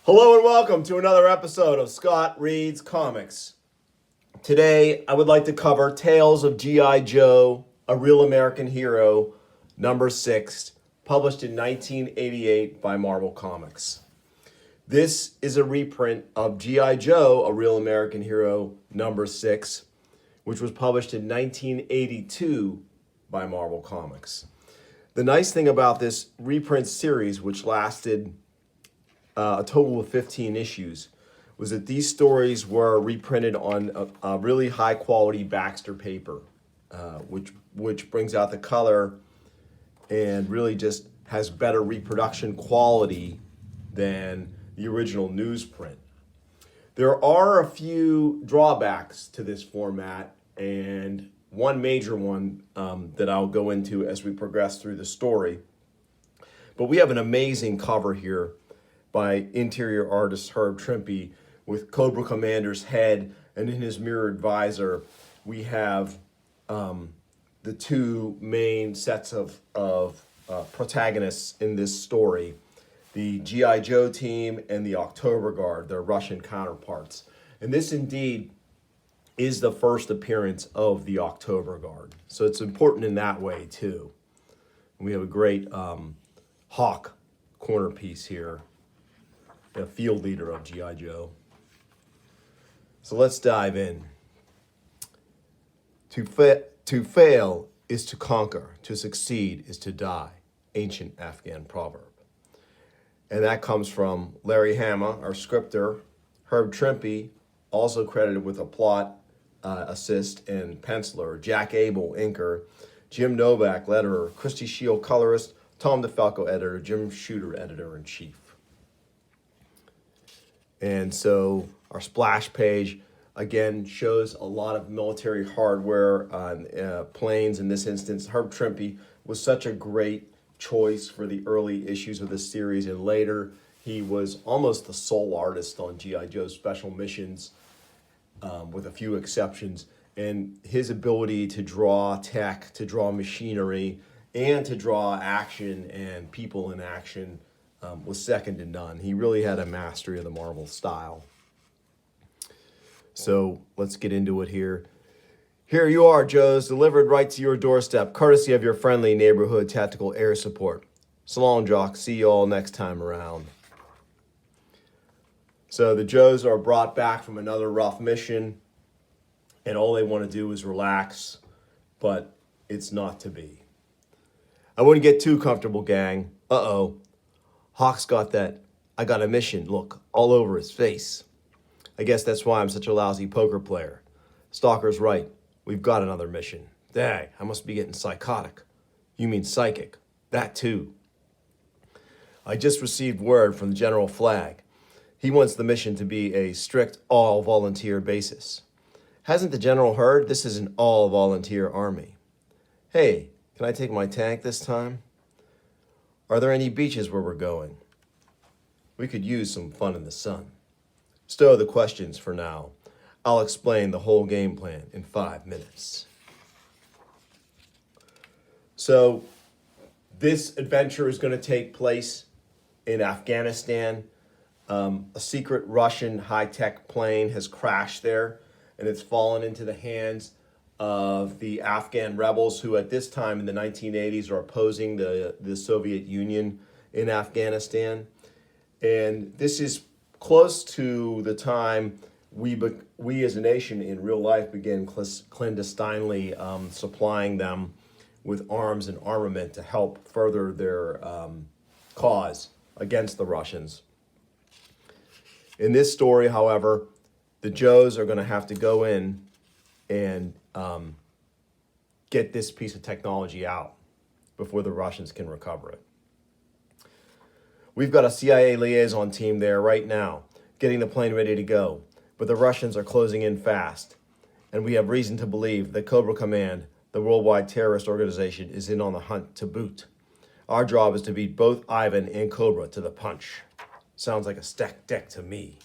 Hello and welcome to another episode of Scott Reads Comics. Today, I would like to cover Tales of G.I. Joe, A Real American Hero, number 6, published in 1988 by Marvel Comics. This is a reprint of G.I. Joe, A Real American Hero, number 6, which was published in 1982 by Marvel Comics. The nice thing about this reprint series, which lasted a total of 15 issues, was that these stories were reprinted on a really high quality Baxter paper, which brings out the color and really just has better reproduction quality than the original newsprint. There are a few drawbacks to this format, and one major one that I'll go into as we progress through the story. But we have an amazing cover here by interior artist Hama Trimpe with Cobra Commander's head, and in his mirrored visor we have the two main sets of protagonists in this story, the G.I. Joe team and the October Guard, their Russian counterparts. And this indeed is the first appearance of the October Guard, so it's important in that way too. We have a great hawk corner piece here, a field leader of G.I. Joe. So let's dive in. To fail is to conquer. To succeed is to die. Ancient Afghan proverb. And that comes from Larry Hama, our scripter, Hama Trimpe, also credited with a plot assist and penciler, Jack Abel, inker, Jim Novak, letterer, Christy Shield, colorist, Tom DeFalco, editor, Jim Shooter, editor-in-chief. And so our splash page, again, shows a lot of military hardware on planes. In this instance, Hama Trimpe was such a great choice for the early issues of this series, and later he was almost the sole artist on G.I. Joe Special Missions, with a few exceptions. And his ability to draw tech, to draw machinery, and to draw action and people in action was second to none. He really had a mastery of the Marvel style. So let's get into it here. Here you are, Joes, delivered right to your doorstep, courtesy of your friendly neighborhood tactical air support. So long, Jock. See you all next time around. So the Joes are brought back from another rough mission, and all they want to do is relax, but it's not to be. I wouldn't get too comfortable, gang. Uh-oh. Hawk's got that "I got a mission" look all over his face. I guess that's why I'm such a lousy poker player. Stalker's right. We've got another mission. Dang, I must be getting psychotic. You mean psychic. That too. I just received word from General Flagg. He wants the mission to be a strict all-volunteer basis. Hasn't the general heard? This is an all-volunteer army. Hey, can I take my tank this time? Are there any beaches where we're going? We could use some fun in the sun. Stow the questions for now. I'll explain the whole game plan in 5 minutes. So this adventure is going to take place in Afghanistan. A secret Russian high-tech plane has crashed there, and it's fallen into the hands of the Afghan rebels, who at this time in the 1980s are opposing the Soviet Union in Afghanistan. And this is close to the time we as a nation in real life began clandestinely supplying them with arms and armament to help further their cause against the Russians. In this story, however, the Joes are going to have to go in and get this piece of technology out before the Russians can recover it. We've got a CIA liaison team there right now, getting the plane ready to go, but the Russians are closing in fast, and we have reason to believe that Cobra Command, the worldwide terrorist organization, is in on the hunt to boot. Our job is to beat both Ivan and Cobra to the punch. Sounds like a stacked deck to me.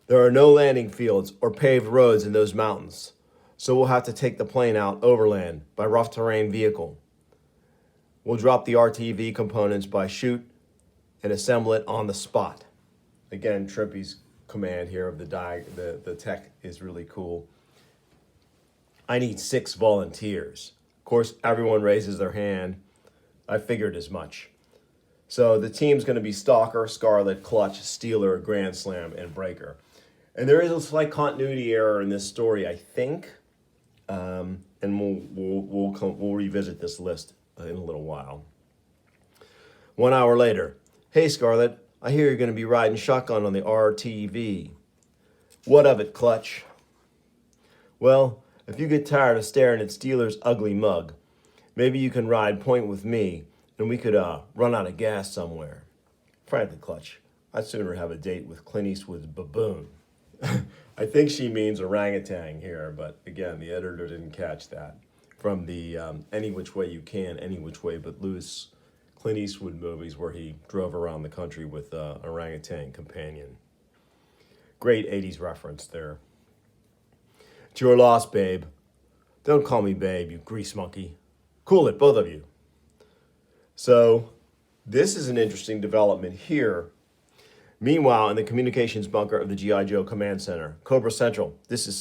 There are no landing fields or paved roads in those mountains, so we'll have to take the plane out overland by rough terrain vehicle. We'll drop the RTV components by chute and assemble it on the spot. Again, Trimpe's command here of the tech is really cool. I need 6 volunteers. Of course, everyone raises their hand. I figured as much. So the team's going to be Stalker, Scarlet, Clutch, Stealer, Grand Slam, and Breaker. And there is a slight continuity error in this story, I think. And we'll revisit this list in a little while. 1 hour later, hey Scarlet, I hear you're going to be riding shotgun on the RTV. What of it, Clutch? Well, if you get tired of staring at Steeler's ugly mug, maybe you can ride point with me, and we could run out of gas somewhere. Frankly, Clutch, I'd sooner have a date with Clint Eastwood's baboon. I think she means orangutan here, but again, the editor didn't catch that. From the Any Which Way You Can, Any Which Way But Loose Clint Eastwood movies where he drove around the country with an orangutan companion. Great 80s reference there. It's your loss, babe. Don't call me babe, you grease monkey. Cool it, both of you. So, this is an interesting development here. Meanwhile, in the communications bunker of the G.I. Joe Command Center, Cobra Central, this is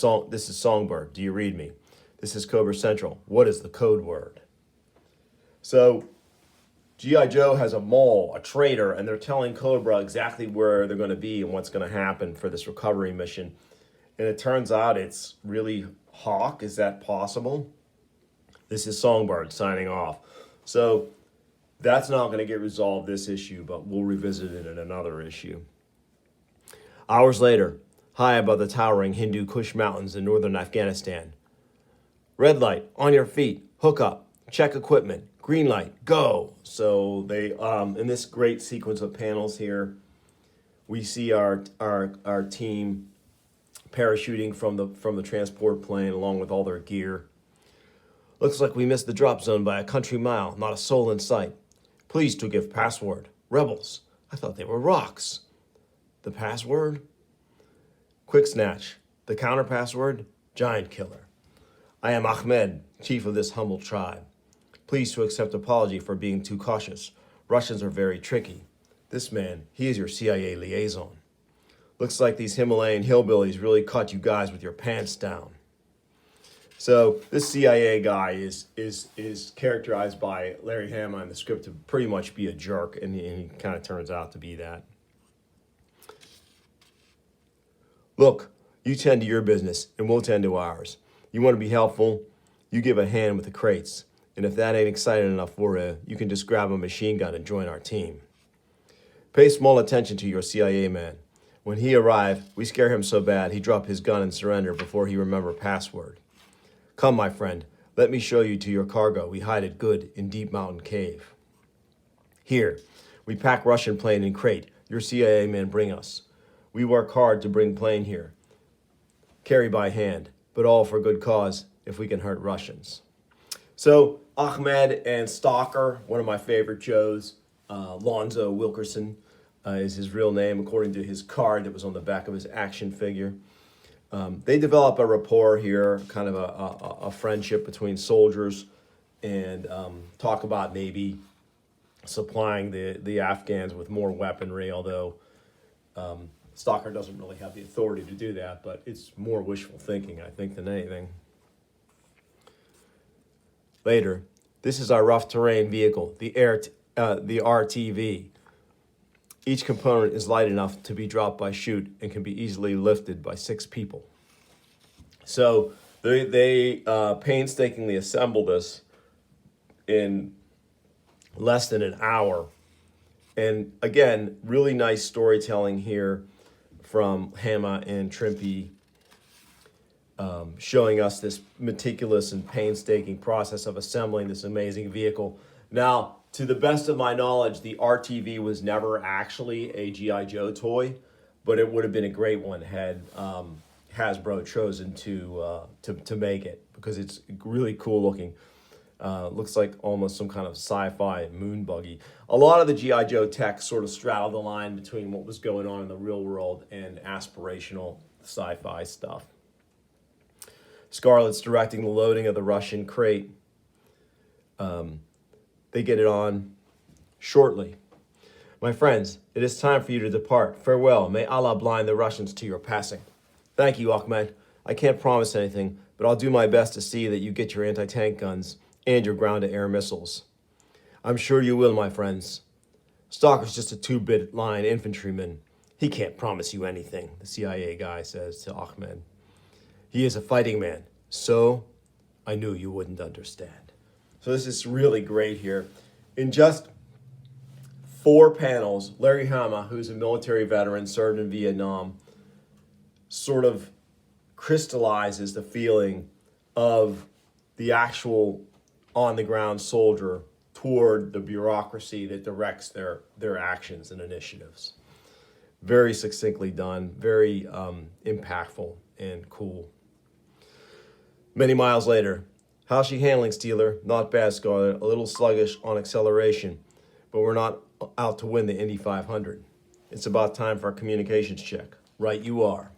Songbird, do you read me? This is Cobra Central, what is the code word? So, G.I. Joe has a mole, a traitor, and they're telling Cobra exactly where they're going to be and what's going to happen for this recovery mission. And it turns out it's really Hawk. Is that possible? This is Songbird signing off. So that's not going to get resolved this issue, but we'll revisit it in another issue. Hours later, high above the towering Hindu Kush Mountains in northern Afghanistan. Red light, on your feet, hook up, check equipment, green light, go. So they, in this great sequence of panels here, we see our team parachuting from the transport plane along with all their gear. Looks like we missed the drop zone by a country mile, not a soul in sight. Please to give password. Rebels. I thought they were rocks. The password? Quick snatch. The counter password? Giant killer. I am Ahmed, chief of this humble tribe. Please to accept apology for being too cautious. Russians are very tricky. This man, he is your CIA liaison. Looks like these Himalayan hillbillies really caught you guys with your pants down. So this CIA guy is characterized by Larry Hama in the script to pretty much be a jerk, and he kind of turns out to be that. Look, you tend to your business, and we'll tend to ours. You want to be helpful, you give a hand with the crates. And if that ain't exciting enough for you, you can just grab a machine gun and join our team. Pay small attention to your CIA man. When he arrived, we scare him so bad he dropped his gun and surrender before he remembered password. Come, my friend, let me show you to your cargo. We hide it good in Deep Mountain Cave. Here, we pack Russian plane in crate. Your CIA men bring us. We work hard to bring plane here. Carry by hand, but all for good cause if we can hurt Russians. So, Ahmed and Stalker, one of my favorite Joes, Lonzo Wilkerson is his real name, according to his card that was on the back of his action figure. They develop a rapport here, kind of a friendship between soldiers, and talk about maybe supplying the Afghans with more weaponry, although Stalker doesn't really have the authority to do that, but it's more wishful thinking, I think, than anything. Later, this is our rough terrain vehicle, the RTV. Each component is light enough to be dropped by chute and can be easily lifted by 6 people. So they painstakingly assemble this in less than an hour. And again, really nice storytelling here from Hama and Trimpe, showing us this meticulous and painstaking process of assembling this amazing vehicle. Now, to the best of my knowledge, the RTV was never actually a G.I. Joe toy, but it would have been a great one had Hasbro chosen to make it, because it's really cool looking. Looks like almost some kind of sci-fi moon buggy. A lot of the G.I. Joe tech sort of straddled the line between what was going on in the real world and aspirational sci-fi stuff. Scarlet's directing the loading of the Russian crate. They get it on shortly. My friends, it is time for you to depart. Farewell. May Allah blind the Russians to your passing. Thank you, Ahmed. I can't promise anything, but I'll do my best to see that you get your anti-tank guns and your ground-to-air missiles. I'm sure you will, my friends. Stalker's just a two-bit line infantryman. He can't promise you anything, the CIA guy says to Ahmed. He is a fighting man, so I knew you wouldn't understand. So this is really great here. In just 4 panels, Larry Hama, who's a military veteran, served in Vietnam, sort of crystallizes the feeling of the actual on-the-ground soldier toward the bureaucracy that directs their actions and initiatives. Very succinctly done, very impactful and cool. Many miles later, how's she handling, Steeler? Not bad, Scarlett. A little sluggish on acceleration, but we're not out to win the Indy 500. It's about time for a communications check. Right you are.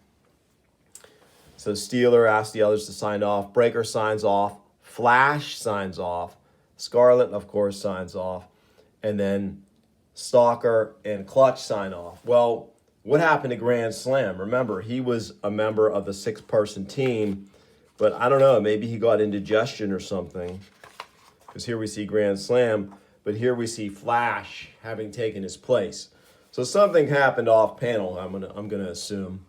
So Steeler asks the others to sign off. Breaker signs off. Flash signs off. Scarlett, of course, signs off. And then Stalker and Clutch sign off. Well, what happened to Grand Slam? Remember, he was a member of the 6-person team, but I don't know, maybe he got indigestion or something. Because here we see Grand Slam, but here we see Flash having taken his place. So something happened off panel, I'm gonna assume.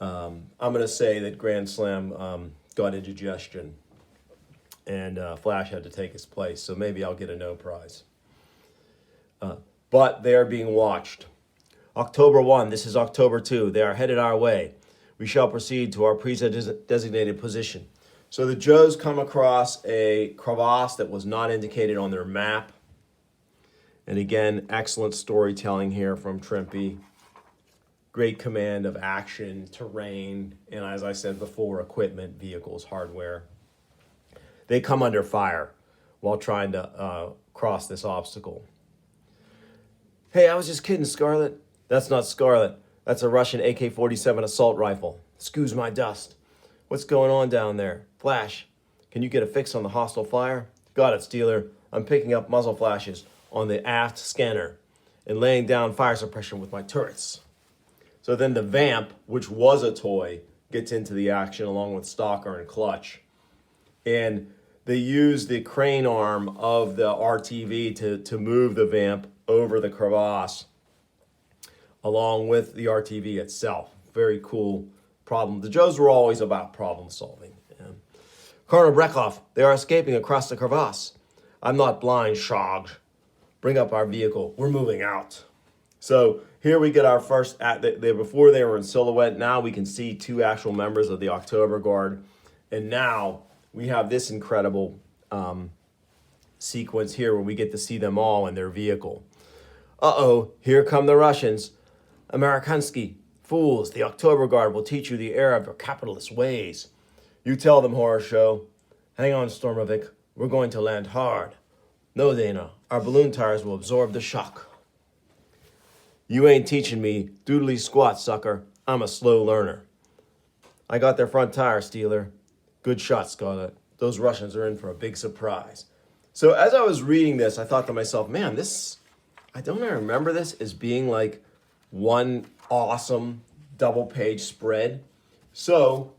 I'm gonna say that Grand Slam got indigestion and Flash had to take his place. So maybe I'll get a no prize. But they are being watched. October 1, this is October 2. They are headed our way. We shall proceed to our pre-designated position. So the Joes come across a crevasse that was not indicated on their map. And again, excellent storytelling here from Trimpe. Great command of action, terrain, and as I said before, equipment, vehicles, hardware. They come under fire while trying to cross this obstacle. Hey, I was just kidding, Scarlett. That's not Scarlett. That's a Russian AK-47 assault rifle. Excuse my dust. What's going on down there? Flash, can you get a fix on the hostile fire? Got it, Steeler. I'm picking up muzzle flashes on the aft scanner and laying down fire suppression with my turrets. So then the Vamp, which was a toy, gets into the action along with Stalker and Clutch. And they use the crane arm of the RTV to move the Vamp over the crevasse along with the RTV itself. Very cool problem. The Joes were always about problem solving. Yeah. Colonel Breckhoff, they are escaping across the crevasse. I'm not blind, Shog. Bring up our vehicle. We're moving out. So here we get our first, before they were in silhouette, now we can see 2 actual members of the October Guard. And now we have this incredible sequence here where we get to see them all in their vehicle. Uh-oh, here come the Russians. Amerikansky, fools, the October Guard will teach you the error of your capitalist ways. You tell them, Horror Show. Hang on, Stormovic, we're going to land hard. No, Dana, our balloon tires will absorb the shock. You ain't teaching me doodly squat, sucker. I'm a slow learner. I got their front tire, Steeler. Good shot, Scarlett. Those Russians are in for a big surprise. So as I was reading this, I thought to myself, man, I don't remember this as being like one awesome double-page spread. So,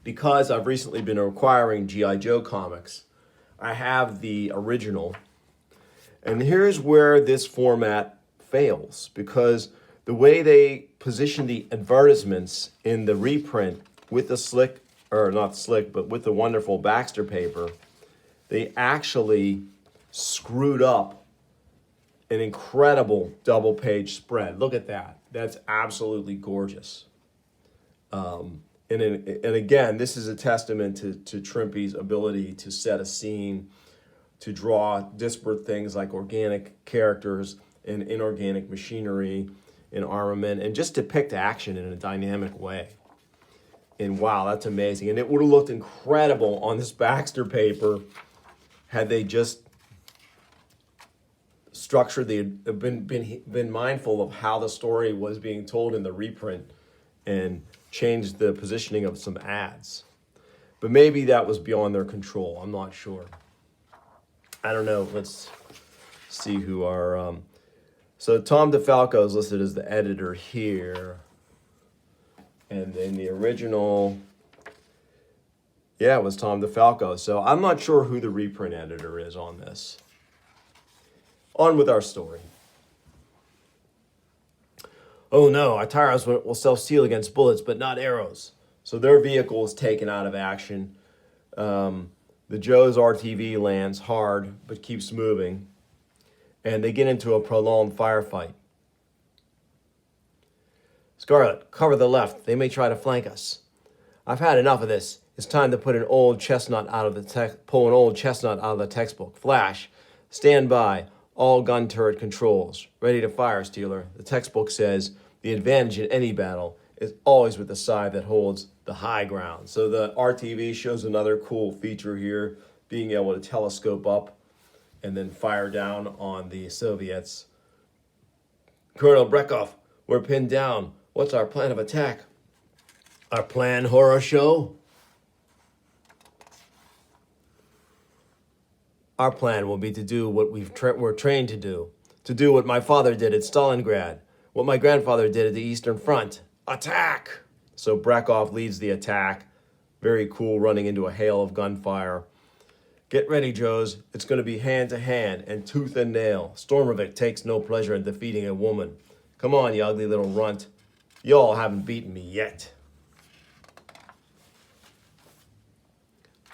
because I've recently been acquiring G.I. Joe comics, I have the original. And here's where this format fails, because the way they position the advertisements in the reprint with the with the wonderful Baxter paper, they actually screwed up an incredible double-page spread. Look at that. That's absolutely gorgeous. And again, this is a testament to Trimpe's ability to set a scene, to draw disparate things like organic characters and inorganic machinery and armament, and just depict action in a dynamic way. And wow, that's amazing. And it would have looked incredible on this Baxter paper had they just structured been mindful of how the story was being told in the reprint and changed the positioning of some ads. But maybe that was beyond their control. I'm not sure. I don't know. Let's see who our So Tom DeFalco is listed as the editor here. And then the original, yeah, it was Tom DeFalco. So I'm not sure who the reprint editor is on this. On with our story. Oh no, our tires will self-seal against bullets, but not arrows. So their vehicle is taken out of action. The Joe's RTV lands hard, but keeps moving. And they get into a prolonged firefight. Scarlet, cover the left. They may try to flank us. I've had enough of this. It's time to put an old chestnut out of the pull an old chestnut out of the textbook. Flash, stand by. All gun turret controls. Ready to fire, Steeler. The textbook says the advantage in any battle is always with the side that holds the high ground. So the RTV shows another cool feature here, being able to telescope up and then fire down on the Soviets. Colonel Brekov, we're pinned down. What's our plan of attack? Our plan, horror show? Our plan will be to do what we're trained to do what my father did at Stalingrad, what my grandfather did at the Eastern Front. Attack! So Brekov leads the attack. Very cool, running into a hail of gunfire. Get ready, Joes. It's going to be hand to hand and tooth and nail. Stormovik takes no pleasure in defeating a woman. Come on, you ugly little runt. Y'all haven't beaten me yet.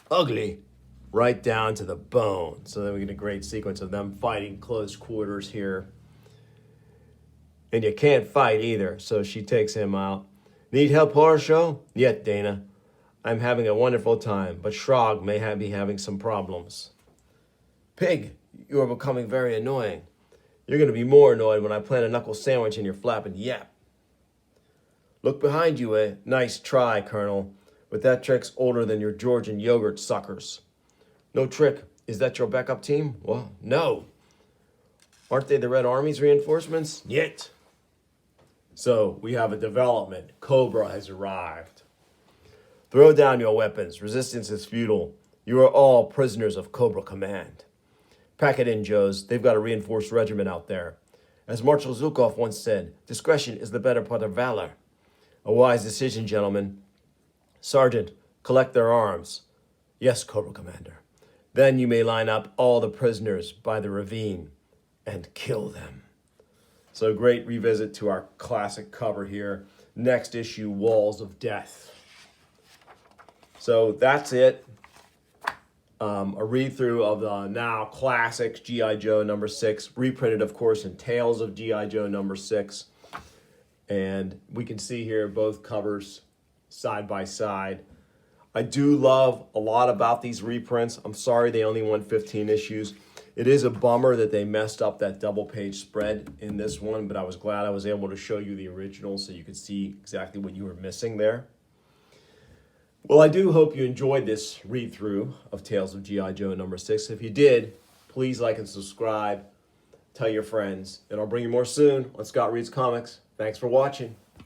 Ugly. Right down to the bone. So then we get a great sequence of them fighting close quarters here. And you can't fight either, so she takes him out. Need help, horror show? Yet, Dana. I'm having a wonderful time, but Shrog may be having some problems. Pig, you are becoming very annoying. You're going to be more annoyed when I plant a knuckle sandwich in your flapping yap. Look behind you, eh? Nice try, Colonel. But that trick's older than your Georgian yogurt suckers. No trick. Is that your backup team? Well, no. Aren't they the Red Army's reinforcements? Yet. So, we have a development. Cobra has arrived. Throw down your weapons. Resistance is futile. You are all prisoners of Cobra Command. Pack it in, Joes. They've got a reinforced regiment out there. As Marshal Zhukov once said, discretion is the better part of valor. A wise decision, gentlemen. Sergeant, collect their arms. Yes, Cobra Commander. Then you may line up all the prisoners by the ravine and kill them. So great revisit to our classic cover here. Next issue, Walls of Death. So that's it. A read-through of the now classic G.I. Joe number 6, reprinted, of course, in Tales of G.I. Joe number 6. And we can see here both covers side by side. I do love a lot about these reprints. I'm sorry they only went 15 issues. It is a bummer that they messed up that double-page spread in this one, but I was glad I was able to show you the original so you could see exactly what you were missing there. Well, I do hope you enjoyed this read-through of Tales of G.I. Joe number 6. If you did, please like and subscribe. Tell your friends. And I'll bring you more soon on Scott Reads Comics. Thanks for watching.